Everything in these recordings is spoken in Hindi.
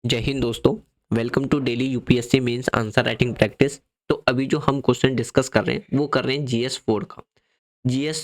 जय हिंद दोस्तों। Welcome to daily UPSC mains answer writing practice. तो अभी जो हम क्वेश्चन डिस्कस कर रहे हैं वो कर रहे हैं जीएस 4 का। जीएस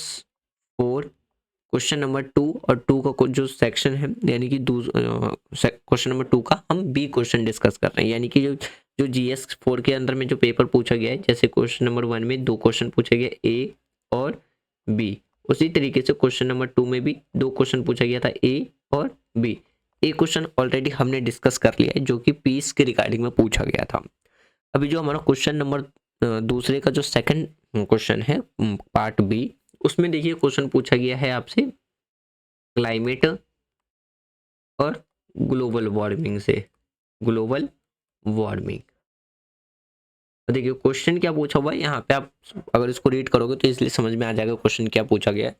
4 क्वेश्चन नंबर 2 और 2 का कुछ जो सेक्शन है यानी कि क्वेश्चन नंबर 2 का हम बी क्वेश्चन डिस्कस कर रहे हैं। यानी कि जो जो जीएस 4 के अंदर में जो पेपर पूछा गया है, जैसे क्वेश्चन नंबर 1 में दो क्वेश्चन पूछे गए ए और बी, उसी तरीके से क्वेश्चन नंबर 2 में भी दो क्वेश्चन पूछा गया था ए और बी। एक क्वेश्चन ऑलरेडी हमने डिस्कस कर लिया है जो कि पीस के रिगार्डिंग में पूछा गया था। अभी जो हमारा क्वेश्चन नंबर दूसरे का जो सेकंड क्वेश्चन है पार्ट बी, उसमें देखिए क्वेश्चन पूछा गया है आपसे क्लाइमेट और ग्लोबल वार्मिंग से। ग्लोबल वार्मिंग, देखिए क्वेश्चन क्या पूछा हुआ है यहाँ पे, आप अगर इसको रीड करोगे तो इसलिए समझ में आ जाएगा क्वेश्चन क्या पूछा गया है।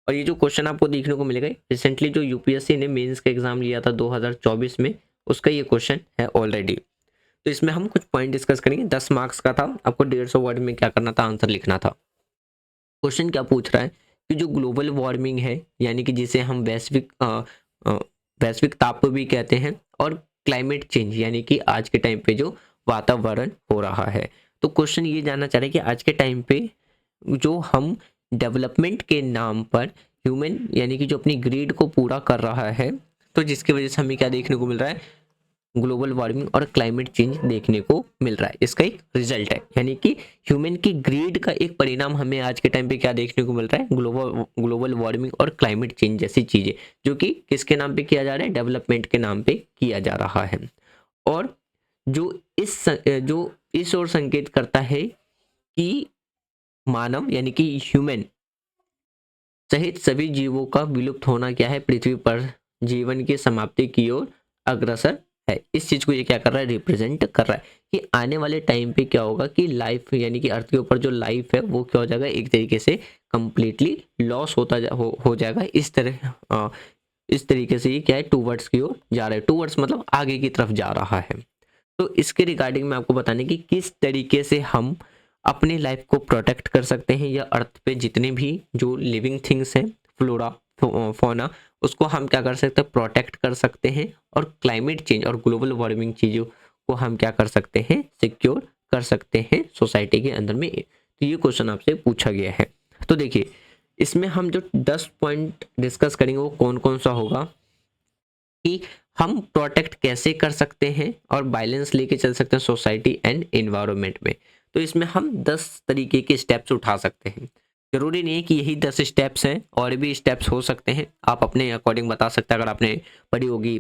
और ये जो क्वेश्चन आपको देखने को मिलेगा, रिसेंटली जो यूपीएससी ने मेंस का एग्जाम लिया था 2024 में, उसका ये क्वेश्चन है ऑलरेडी। तो इसमें हम कुछ पॉइंट डिस्कस करेंगे। 10 मार्क्स का था, आपको 150 वर्ड में क्या करना था, आंसर लिखना था। क्वेश्चन क्या पूछ रहा है कि जो ग्लोबल वार्मिंग है यानी कि जिसे हम वैश्विक ताप भी कहते हैं, और क्लाइमेट चेंज यानी कि आज के टाइम पे जो वातावरण हो रहा है। तो क्वेश्चन ये जानना चाह रहे हैं कि आज के टाइम पे जो हम डेवलपमेंट के नाम पर ह्यूमन यानी कि जो अपनी ग्रीड को पूरा कर रहा है, तो जिसकी वजह से हमें क्या देखने को मिल रहा है, ग्लोबल वार्मिंग और क्लाइमेट चेंज देखने को मिल रहा है। इसका एक रिजल्ट है, यानी कि ह्यूमन की ग्रीड का एक परिणाम हमें आज के टाइम पे क्या देखने को मिल रहा है, ग्लोबल वार्मिंग और क्लाइमेट चेंज जैसी चीजें, जो कि किसके नाम पे किया जा रहा है, डेवलपमेंट के नाम पे किया जा रहा है। और जो इस ओर संकेत करता है कि मानव यानी कि ह्यूमन सहित सभी जीवों का विलुप्त होना क्या है, पृथ्वी पर जीवन की समाप्ति की ओर अग्रसर है। इस चीज को ये क्या कर रहा है, रिप्रेजेंट कर रहा है कि आने वाले टाइम पे क्या होगा कि लाइफ यानी कि अर्थ के ऊपर जो लाइफ है वो क्या हो जाएगा, एक तरीके से कंप्लीटली लॉस हो जाएगा। इस तरीके से ये क्या है, टूवर्ड्स की ओर जा रहा है। टूवर्ड्स मतलब आगे की तरफ जा रहा है। तो इसके रिगार्डिंग में आपको बताने की किस तरीके से हम अपनी लाइफ को प्रोटेक्ट कर सकते हैं, या अर्थ पे जितने भी जो लिविंग थिंग्स हैं, फ्लोरा फौना, उसको हम क्या कर सकते हैं, प्रोटेक्ट कर सकते हैं। और क्लाइमेट चेंज और ग्लोबल वार्मिंग चीज़ों को हम क्या कर सकते हैं, सिक्योर कर सकते हैं सोसाइटी के अंदर में। तो ये क्वेश्चन आपसे पूछा गया है। तो देखिए इसमें हम जो 10 पॉइंट डिस्कस करेंगे वो कौन कौन सा होगा, कि हम प्रोटेक्ट कैसे कर सकते हैं और बैलेंस लेके चल सकते हैं सोसाइटी एंड एनवायरनमेंट में। तो इसमें हम 10 तरीके के स्टेप्स उठा सकते हैं। जरूरी नहीं है कि यही 10 स्टेप्स हैं, और भी स्टेप्स हो सकते हैं, आप अपने अकॉर्डिंग बता सकते हैं। अगर आपने पढ़ी होगी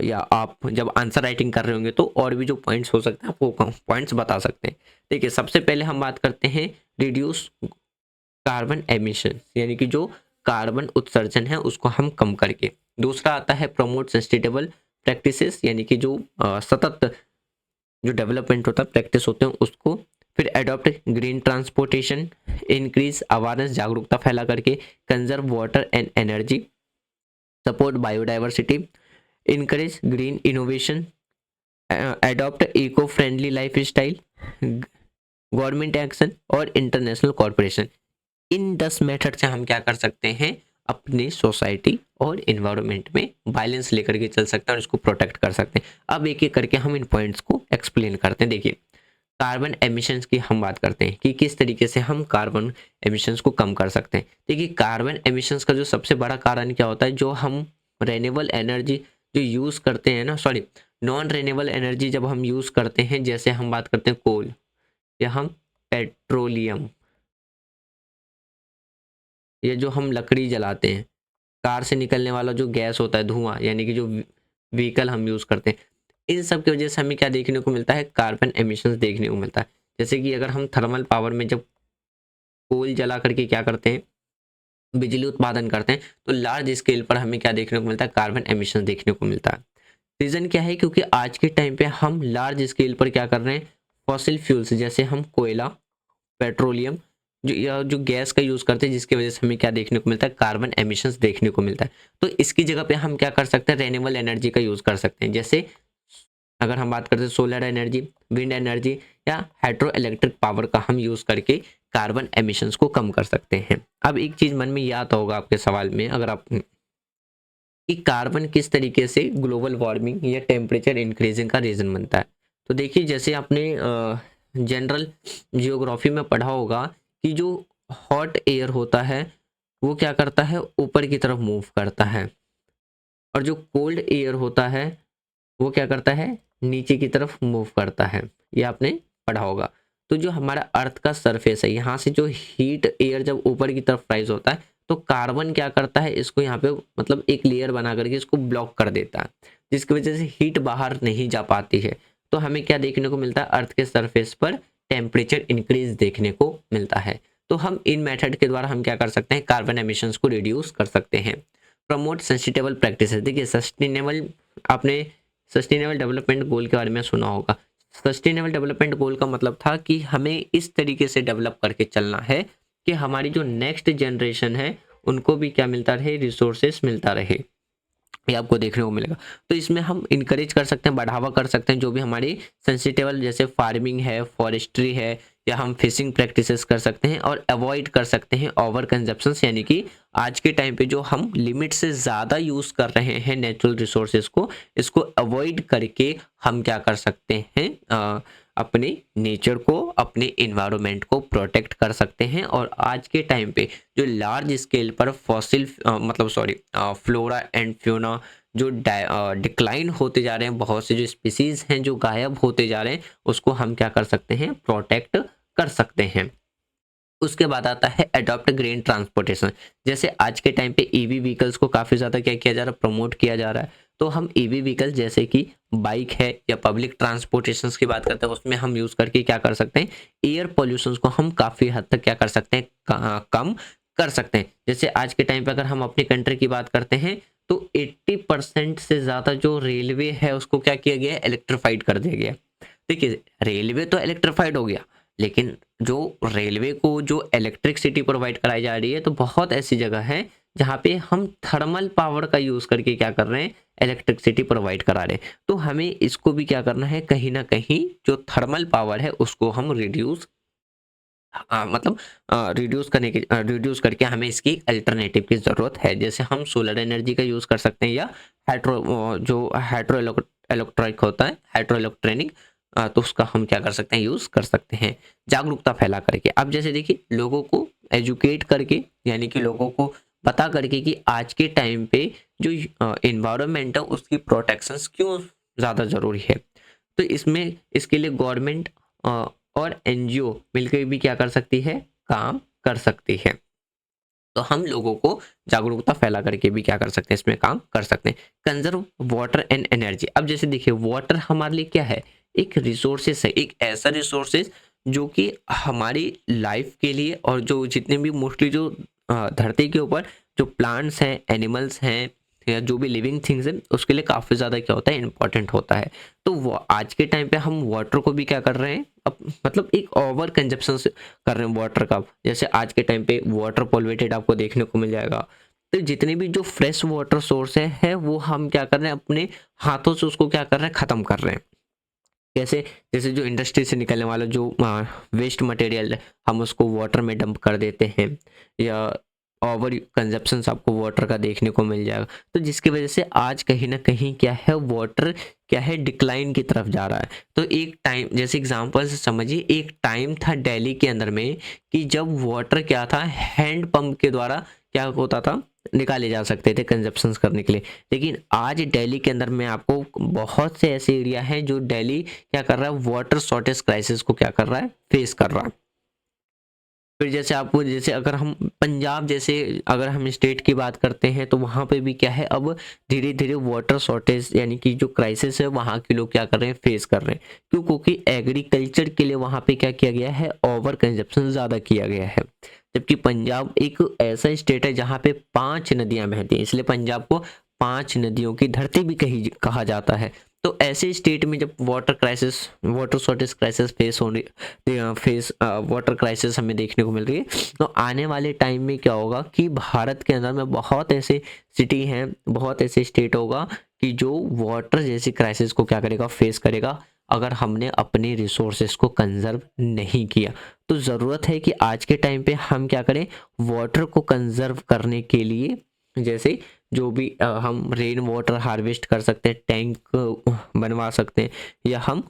या आप जब आंसर राइटिंग कर रहे होंगे तो और भी जो पॉइंट्स हो सकते हैं आप वो पॉइंट्स बता सकते हैं। देखिए सबसे पहले हम बात करते हैं रिड्यूस कार्बन एमिशन, यानी कि जो कार्बन उत्सर्जन है उसको हम कम करके। दूसरा आता है प्रमोट सस्टेनेबल प्रैक्टिसेस, यानी कि जो सतत जो डेवलपमेंट होता है, प्रैक्टिस होते हैं उसको। फिर adopt green transportation, increase awareness, जागरूकता फैला करके। Conserve water and energy, support biodiversity, encourage green innovation, adopt eco friendly lifestyle, government action और इंटरनेशनल कॉरपोरेशन। इन 10 मेथड से हम क्या कर सकते हैं, अपनी सोसाइटी और इन्वायरमेंट में बैलेंस लेकर के चल सकते हैं और इसको प्रोटेक्ट कर सकते हैं। अब एक एक करके हम इन पॉइंट्स को एक्सप्लेन करते हैं। देखिए कार्बन एमिशंस की हम बात करते हैं कि किस तरीके से हम कार्बन एमिशंस को कम कर सकते हैं। देखिए कार्बन एमिशंस का जो सबसे बड़ा कारण क्या होता है, जो हम रेन्यूएबल एनर्जी जो यूज़ करते हैं ना, सॉरी, नॉन रेन्यूएबल एनर्जी जब हम यूज़ करते हैं, जैसे हम बात करते हैं कोल या हम पेट्रोलियम, ये जो हम लकड़ी जलाते हैं, कार से निकलने वाला जो गैस होता है, धुआं, यानी कि जो व्हीकल हम यूज़ करते हैं, इन सब की वजह से हमें क्या देखने को मिलता है, कार्बन एमिशंस देखने को मिलता है। जैसे कि अगर हम थर्मल पावर में जब कोल जला करके क्या करते हैं, बिजली उत्पादन करते हैं, तो लार्ज स्केल पर हमें क्या देखने को मिलता है, कार्बन एमिशन देखने को मिलता है। रीज़न क्या है, क्योंकि आज के टाइम पे हम लार्ज स्केल पर क्या कर रहे हैं, फॉसिल फ्यूल्स जैसे हम कोयला, पेट्रोलियम, जो गैस का यूज़ करते हैं, जिसकी वजह से हमें क्या देखने को मिलता है, कार्बन एमिशंस देखने को मिलता है। तो इसकी जगह पे हम क्या कर सकते हैं, रेन्यूएबल एनर्जी का यूज़ कर सकते हैं। जैसे अगर हम बात करते हैं सोलर एनर्जी, विंड एनर्जी या हाइड्रो इलेक्ट्रिक पावर का हम यूज़ करके कार्बन एमिशंस को कम कर सकते हैं। अब एक चीज़ मन में याद होगा आपके सवाल में, अगर आप कि कार्बन किस तरीके से ग्लोबल वार्मिंग या टेम्परेचर इंक्रीजिंग का रीज़न बनता है। तो देखिए जैसे आपने जनरल जियोग्राफी में पढ़ा होगा कि जो हॉट एयर होता है वो क्या करता है, ऊपर की तरफ मूव करता है, और जो कोल्ड एयर होता है वो क्या करता है, नीचे की तरफ मूव करता है। ये आपने पढ़ा होगा। तो जो हमारा अर्थ का सरफेस है, यहाँ से जो हीट एयर जब ऊपर की तरफ राइज होता है तो कार्बन क्या करता है, इसको यहाँ पे मतलब एक लेयर बना करके इसको ब्लॉक कर देता है, जिसकी वजह से हीट बाहर नहीं जा पाती है। तो हमें क्या देखने को मिलता है, अर्थ के सरफेस पर टेम्परेचर इंक्रीज देखने को मिलता है। तो हम इन मेथड के द्वारा हम क्या कर सकते हैं, कार्बन एमिशंस को रिड्यूस कर सकते हैं। प्रमोट सस्टेनेबल प्रैक्टिसेस, देखिए सस्टेनेबल, आपने सस्टेनेबल डेवलपमेंट गोल के बारे में सुना होगा। सस्टेनेबल डेवलपमेंट गोल का मतलब था कि हमें इस तरीके से डेवलप करके चलना है कि हमारी जो नेक्स्ट जनरेशन है उनको भी क्या मिलता रहे, रिसोर्सेस मिलता रहे। ये आपको देखने को मिलेगा। तो इसमें हम इनकरेज कर सकते हैं, बढ़ावा कर सकते हैं जो भी हमारी सेंसिटिवल जैसे फार्मिंग है, फॉरेस्ट्री है, या हम फिशिंग प्रैक्टिसेस कर सकते हैं, और अवॉइड कर सकते हैं ओवर कंजप्शंस, यानी कि आज के टाइम पे जो हम लिमिट से ज़्यादा यूज़ कर रहे हैं नेचुरल रिसोर्सेज को, इसको अवॉइड करके हम क्या कर सकते हैं, अपने नेचर को, अपने इन्वायरमेंट को प्रोटेक्ट कर सकते हैं। और आज के टाइम पे जो लार्ज स्केल पर फॉसिल मतलब सॉरी फ्लोरा एंड फ्यूना जो डिक्लाइन होते जा रहे हैं, बहुत से जो स्पीसीज हैं जो गायब होते जा रहे हैं, उसको हम क्या कर सकते हैं, प्रोटेक्ट कर सकते हैं। उसके बाद आता है अडॉप्ट ग्रीन ट्रांसपोर्टेशन। जैसे आज के टाइम पे ईवी व्हीकल्स को काफ़ी ज़्यादा क्या किया जा रहा है, प्रमोट किया जा रहा है। तो हम ईवी व्हीकल जैसे कि बाइक है या पब्लिक ट्रांसपोर्टेशन की बात करते हैं, उसमें हम यूज़ करके क्या कर सकते हैं, एयर पोल्यूशन को हम काफ़ी हद तक क्या कर सकते हैं, कम कर सकते हैं। जैसे आज के टाइम पे अगर हम अपनी कंट्री की बात करते हैं तो 80% से ज़्यादा जो रेलवे है उसको क्या किया गया है, इलेक्ट्रीफाइड कर दिया गया है। देखिए रेलवे तो इलेक्ट्रीफाइड हो गया, लेकिन जो रेलवे को जो इलेक्ट्रिसिटी प्रोवाइड कराई जा रही है, तो बहुत ऐसी जगह है जहाँ पे हम थर्मल पावर का यूज़ करके क्या कर रहे हैं, इलेक्ट्रिसिटी प्रोवाइड करा रहे हैं। तो हमें इसको भी क्या करना है, कहीं ना कहीं जो थर्मल पावर है उसको हम रिड्यूस, मतलब रिड्यूस करने की रिड्यूस करके हमें इसकी अल्टरनेटिव की ज़रूरत है। जैसे हम सोलर एनर्जी का यूज़ कर सकते हैं, या जो हाइड्रो इलेक्ट्रिक होता है, हाइड्रो इलेक्ट्रॉनिक, तो उसका हम क्या कर सकते हैं, यूज़ कर सकते हैं जागरूकता फैला करके। अब जैसे देखिए लोगों को एजुकेट करके, यानी कि लोगों को बता करके कि आज के टाइम पे जो इन्वायरमेंट है उसकी प्रोटेक्शंस क्यों ज़्यादा ज़रूरी है। तो इसमें इसके लिए गवर्नमेंट और एनजीओ मिलकर भी क्या कर सकती है, काम कर सकती है। तो हम लोगों को जागरूकता फैला करके भी क्या कर सकते हैं, इसमें काम कर सकते हैं। Conserve water and energy. अब जैसे देखिए वाटर हमारे लिए क्या है, एक रिसोर्सेस है, एक ऐसा रिसोर्सेस जो कि हमारी लाइफ के लिए, और जो जितने भी मोस्टली जो धरती के ऊपर जो प्लांट्स हैं, एनिमल्स हैं, या जो भी लिविंग थिंग्स हैं, उसके लिए काफ़ी ज़्यादा क्या होता है, इंपॉर्टेंट होता है। तो वो आज के टाइम पे हम वाटर को भी क्या कर रहे हैं, अब मतलब एक ओवर कंजप्शन कर रहे हैं वाटर का। जैसे आज के टाइम पे वाटर पॉल्यूटेड आपको देखने को मिल जाएगा। तो जितने भी जो फ्रेश वाटर सोर्स है वो हम क्या कर रहे हैं, अपने हाथों से उसको क्या कर रहे हैं, ख़त्म कर रहे हैं। कैसे, जैसे जो इंडस्ट्री से निकलने वाला जो वेस्ट मटेरियल है, हम उसको वाटर में डंप कर देते हैं, या ओवर कंजप्शन आपको वाटर का देखने को मिल जाएगा। तो जिसकी वजह से आज कहीं ना कहीं क्या है, वाटर क्या है, डिक्लाइन की तरफ जा रहा है। तो एक टाइम, जैसे एग्जांपल से समझिए, एक टाइम था दिल्ली के अंदर में कि जब वाटर क्या था, हैंड पंप के द्वारा क्या होता था, निकाले जा सकते थे कंजप्शंस करने के लिए। लेकिन आज दिल्ली के अंदर में आपको बहुत से ऐसे एरिया हैं जो दिल्ली क्या कर रहा है, वाटर शॉर्टेज क्राइसिस को क्या कर रहा है, फेस कर रहा है। फिर जैसे आपको, जैसे अगर हम पंजाब जैसे अगर हम स्टेट की बात करते हैं, तो वहाँ पे भी क्या है, अब धीरे धीरे वाटर शॉर्टेज यानी कि जो क्राइसिस है वहाँ के लोग क्या कर रहे हैं, फेस कर रहे हैं। क्यों? क्योंकि एग्रीकल्चर के लिए वहाँ पे क्या किया गया है, ओवर कंजप्शन ज़्यादा किया गया है। जबकि पंजाब एक ऐसा स्टेट है जहाँ पे 5 नदियाँ बहती हैं, इसलिए पंजाब को 5 नदियों की धरती भी कही कहा जाता है। तो ऐसे स्टेट में जब water crisis, water shortage crisis face होने वाटर क्राइसिस हमें देखने को मिल रही है, तो आने वाले टाइम में क्या होगा कि भारत के अंदर में बहुत ऐसे सिटी हैं, बहुत ऐसे स्टेट होगा कि जो वाटर जैसी क्राइसिस को क्या करेगा, फेस करेगा, अगर हमने अपने रिसोर्सेज को कंजर्व नहीं किया। तो ज़रूरत है कि आज के टाइम पे हम क्या करें, वाटर को कंजर्व करने के लिए, जैसे जो भी हम रेन वाटर हार्वेस्ट कर सकते हैं, टैंक बनवा सकते हैं, या हम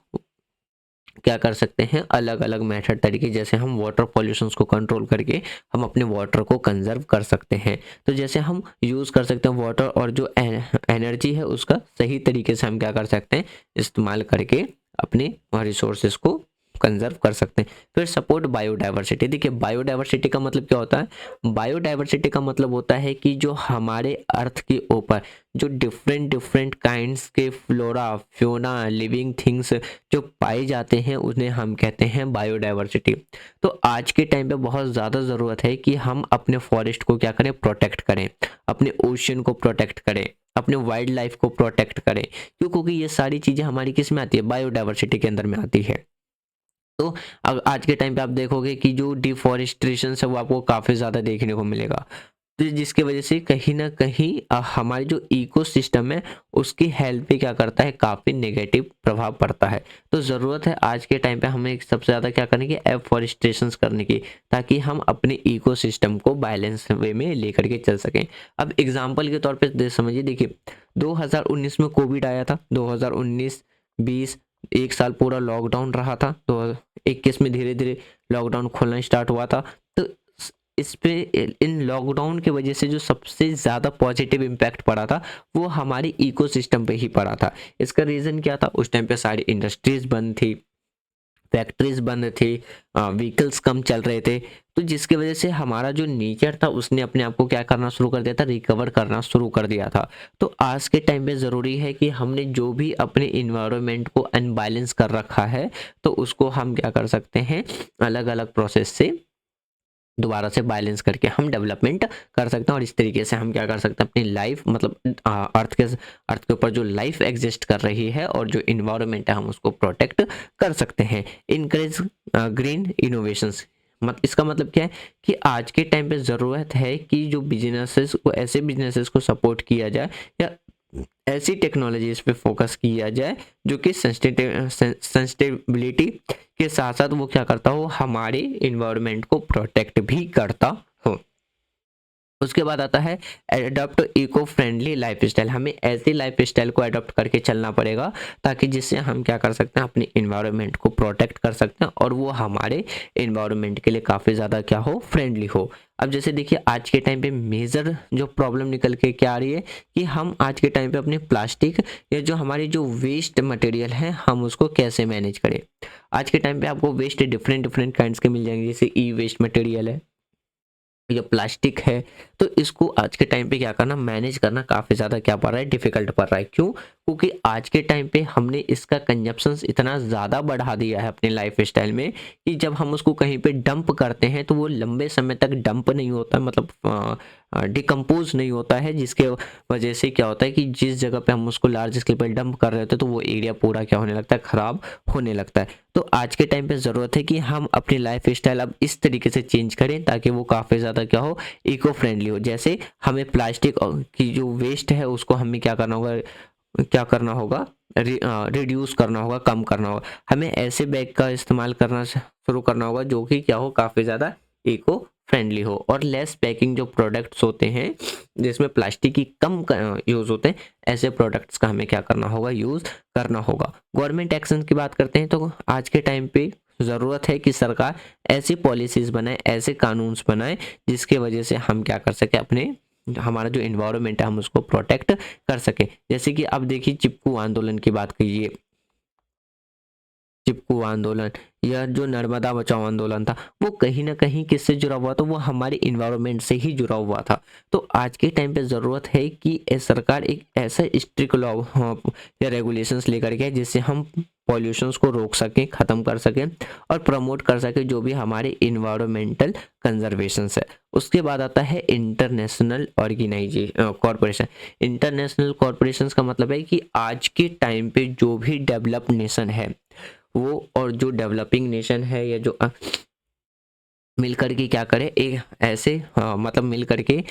क्या कर सकते हैं अलग अलग मेथड तरीके, जैसे हम वाटर पॉल्यूशंस को कंट्रोल करके हम अपने वाटर को कंजर्व कर सकते हैं। तो जैसे हम यूज़ कर सकते हैं वाटर, और जो एनर्जी है उसका सही तरीके से हम क्या कर सकते हैं इस्तेमाल करके अपने रिसोर्सेज को कंजर्व कर सकते हैं। फिर सपोर्ट बायोडाइवर्सिटी। देखिए बायोडाइवर्सिटी का मतलब क्या होता है, बायोडाइवर्सिटी का मतलब होता है कि जो हमारे अर्थ के ऊपर जो डिफरेंट डिफरेंट काइंड्स के फ्लोरा फ्योना लिविंग थिंग्स जो पाए जाते हैं उन्हें हम कहते हैं बायोडाइवर्सिटी। तो आज के टाइम पे बहुत ज़्यादा ज़रूरत है कि हम अपने फॉरेस्ट को क्या करें, प्रोटेक्ट करें, अपने ओशियन को प्रोटेक्ट करें, अपने वाइल्ड लाइफ को प्रोटेक्ट करें। क्यों? क्योंकि ये सारी चीज़ें हमारी किस में आती है, बायोडाइवर्सिटी के अंदर में आती है। तो आज के टाइम पे आप देखोगे कि जो डिफॉरेस्टेशन है वो आपको काफ़ी ज़्यादा देखने को मिलेगा, तो जिसकी वजह से कहीं ना कहीं हमारी जो इकोसिस्टम है उसकी हेल्थ पे क्या करता है, काफ़ी नेगेटिव प्रभाव पड़ता है। तो ज़रूरत है आज के टाइम पे हमें सबसे ज़्यादा क्या करने की, एफॉरेस्टेशन करने की, ताकि हम अपने इकोसिस्टम को बैलेंस वे में लेकर के चल सकें। अब एग्जांपल के तौर पे समझिए, देखिए 2019 में कोविड आया था, 2019-20 एक साल पूरा लॉकडाउन रहा था, तो 21 में धीरे धीरे लॉकडाउन खोलना स्टार्ट हुआ था। तो इस पे इन लॉकडाउन की वजह से जो सबसे ज़्यादा पॉजिटिव इम्पैक्ट पड़ा था वो हमारी इकोसिस्टम पे ही पड़ा था। इसका रीज़न क्या था, उस टाइम पे सारी इंडस्ट्रीज बंद थी, फैक्ट्रीज बंद थी, व्हीकल्स कम चल रहे थे, तो जिसकी वजह से हमारा जो नेचर था उसने अपने आप को क्या करना शुरू कर दिया था, रिकवर करना शुरू कर दिया था। तो आज के टाइम पे ज़रूरी है कि हमने जो भी अपने इन्वायरमेंट को अनबैलेंस कर रखा है तो उसको हम क्या कर सकते हैं, अलग अलग प्रोसेस से दोबारा से बैलेंस करके हम डेवलपमेंट कर सकते हैं। और इस तरीके से हम क्या कर सकते हैं, अपनी लाइफ मतलब अर्थ के ऊपर जो लाइफ एग्जिस्ट कर रही है और जो इन्वायरमेंट है हम उसको प्रोटेक्ट कर सकते हैं। इनकरेज ग्रीन इनोवेशंस, इसका मतलब क्या है कि आज के टाइम पे ज़रूरत है कि जो बिजनेसेस को, ऐसे बिजनेसेस को सपोर्ट किया जाए या ऐसी टेक्नोलॉजीज पे फोकस किया जाए जो कि सस्टेनेबिलिटी के साथ साथ वो क्या करता हो, हमारे इन्वायरमेंट को प्रोटेक्ट भी करता हो। उसके बाद आता है अडॉप्ट इको फ्रेंडली लाइफस्टाइल। हमें ऐसी लाइफस्टाइल को अडॉप्ट करके चलना पड़ेगा ताकि जिससे हम क्या कर सकते हैं, अपने इन्वायरमेंट को प्रोटेक्ट कर सकते हैं और वो हमारे इन्वायरमेंट के लिए काफ़ी ज़्यादा क्या हो, फ्रेंडली हो। अब जैसे देखिए आज के टाइम पे मेजर जो प्रॉब्लम निकल के क्या आ रही है कि हम आज के टाइम पे अपने प्लास्टिक या जो हमारी जो वेस्ट मटेरियल है हम उसको कैसे मैनेज करें। आज के टाइम पे आपको वेस्ट डिफरेंट डिफरेंट काइंड्स के मिल जाएंगे, जैसे ई वेस्ट मटेरियल है या प्लास्टिक है। तो इसको आज के टाइम पे क्या करना, मैनेज करना काफ़ी ज़्यादा क्या पड़ रहा है, डिफिकल्ट पड़ रहा है। क्यों? क्योंकि आज के टाइम पे हमने इसका कंजप्शन इतना ज़्यादा बढ़ा दिया है अपने लाइफ स्टाइल में कि जब हम उसको कहीं पे डंप करते हैं तो वो लंबे समय तक डंप नहीं होता, मतलब डिकम्पोज नहीं होता है, जिसके वजह से क्या होता है कि जिस जगह पे हम उसको लार्ज स्केल पर डंप कर रहे होते हैं तो वो एरिया पूरा क्या होने लगता है, ख़राब होने लगता है। तो आज के टाइम पे ज़रूरत है कि हम अपनी लाइफ स्टाइल अब इस तरीके से चेंज करें ताकि वो काफ़ी ज़्यादा क्या हो, इको फ्रेंडली हो। जैसे हमें प्लास्टिक की जो वेस्ट है उसको हमें क्या करना होगा, रिड्यूस करना होगा, कम करना होगा। हमें ऐसे बैग का इस्तेमाल करना शुरू करना होगा जो कि क्या हो, काफ़ी ज़्यादा इको फ्रेंडली हो। और लेस पैकिंग जो प्रोडक्ट्स होते हैं जिसमें प्लास्टिक की कम यूज़ होते हैं, ऐसे प्रोडक्ट्स का हमें क्या करना होगा, यूज़ करना होगा। गवर्नमेंट एक्शन की बात करते हैं तो आज के टाइम पे ज़रूरत है कि सरकार ऐसी पॉलिसीज़ बनाए, ऐसे कानून्स बनाए जिसके वजह से हम क्या कर सकें, अपने हमारा जो इन्वायरमेंट है हम उसको प्रोटेक्ट कर सकें। जैसे कि अब देखिए चिपकू आंदोलन की बात कीजिए, चिपकू आंदोलन या जो नर्मदा बचाओ आंदोलन था वो कहीं ना कहीं किससे जुड़ा हुआ था, वो हमारे इन्वायरमेंट से ही जुड़ा हुआ था। तो आज के टाइम पे ज़रूरत है कि सरकार एक ऐसा स्ट्रिक्ट लॉ या रेगुलेशंस लेकर के जिससे हम पॉल्यूशंस को रोक सकें, ख़त्म कर सकें और प्रमोट कर सकें जो भी हमारे इन्वायरमेंटल कंजर्वेशंस है। उसके बाद आता है international organisation corporation. International corporations का मतलब है कि आज के टाइम पे जो भी डेवलप्ड नेशन है वो, और जो डेवलपिंग नेशन है या जो मिल करके क्या करे, एक ऐसे मतलब मिल करके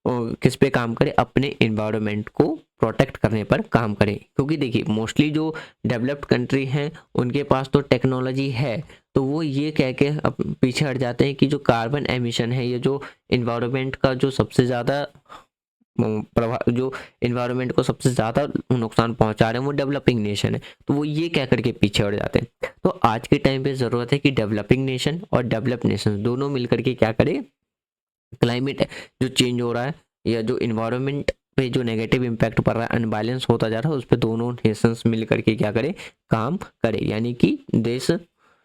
किस पे काम करे, अपने इन्वायरमेंट को प्रोटेक्ट करने पर काम करें। क्योंकि देखिए मोस्टली जो डेवलप्ड कंट्री हैं उनके पास तो टेक्नोलॉजी है, तो वो ये कह के पीछे हट जाते हैं कि जो कार्बन एमिशन है, ये जो इन्वायरमेंट का जो सबसे ज़्यादा जो इन्वायरमेंट को सबसे ज़्यादा नुकसान पहुंचा रहे हैं वो डेवलपिंग नेशन है, तो वो ये कह करके पीछे हट जाते हैं। तो आज के टाइम पे ज़रूरत है कि डेवलपिंग नेशन और डेवलप नेशन दोनों मिलकर के क्या करें, क्लाइमेट जो चेंज हो रहा है या जो इन्वायरमेंट पे जो नेगेटिव इम्पैक्ट पड़ रहा है, अनबैलेंस होता जा रहा है, उस पर दोनों नेशंस मिल करके क्या करें, काम करें। यानी कि देश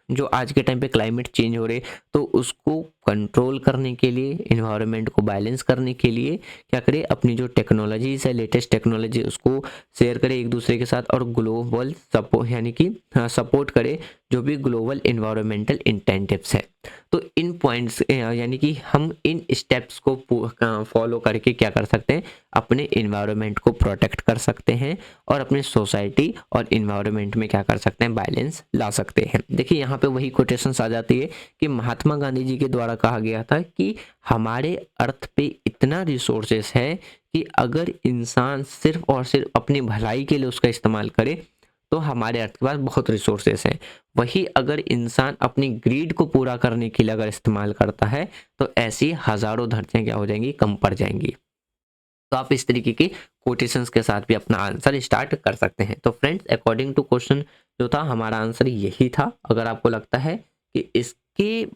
जो आज के टाइम पे क्लाइमेट चेंज हो रहे तो उसको कंट्रोल करने के लिए, इन्वायरमेंट को बैलेंस करने के लिए क्या करें, अपनी जो टेक्नोलॉजीज है, लेटेस्ट टेक्नोलॉजी, उसको शेयर करें एक दूसरे के साथ और ग्लोबल सपोर्ट यानी कि सपोर्ट करें जो भी ग्लोबल इन्वायरमेंटल इंटेंटिव्स है। तो इन पॉइंट्स यानी कि हम इन स्टेप्स को फॉलो करके क्या कर सकते हैं, अपने इन्वायरमेंट को प्रोटेक्ट कर सकते हैं और अपने सोसाइटी और इन्वायरमेंट में क्या कर सकते हैं, बैलेंस ला सकते हैं। देखिए यहाँ पे वही कोटेशंस आ जाती है कि महात्मा गांधी जी के द्वारा कहा गया था कि हमारे अर्थ पे इतना रिसोर्सेस है कि अगर इंसान सिर्फ और सिर्फ अपनी भलाई के लिए उसका इस्तेमाल करे तो हमारे अर्थ के पास बहुत रिसोर्सेस हैं। वही अगर इंसान अपनी ग्रीड को पूरा करने के लिए अगर इस्तेमाल करता है तो ऐसी हजारों धरतियां क्या हो जाएंगी, कम पड़ जाएंगी। तो आप इस तरीके के कोटेशंस के साथ भी अपना आंसर स्टार्ट कर सकते हैं। तो फ्रेंड्स, अकॉर्डिंग टू क्वेश्चन जो था हमारा आंसर यही था। अगर आपको लगता है कि इसके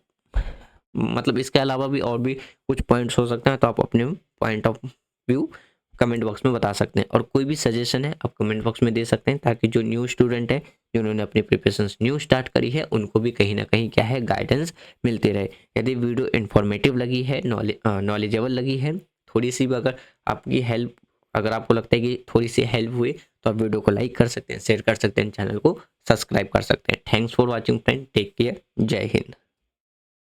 मतलब इसके अलावा भी और भी कुछ पॉइंट्स हो सकते हैं तो आप अपने point of view comment box में बता सकते हैं, और कोई भी सजेशन है आप कमेंट बॉक्स में दे सकते हैं, ताकि जो न्यू स्टूडेंट है जिन्होंने अपनी प्रिपरेशंस न्यू स्टार्ट करी है उनको भी कहीं ना कहीं क्या है, गाइडेंस मिलती रहे। यदि वीडियो इन्फॉर्मेटिव लगी है, नॉलेजेबल लगी है, थोड़ी सी भी अगर आपकी हेल्प, अगर आपको लगता है कि थोड़ी सी हेल्प हुई तो आप वीडियो को लाइक कर सकते हैं, शेयर कर सकते हैं, चैनल को सब्सक्राइब कर सकते हैं। Thanks for watching friend, take care, जय हिंद।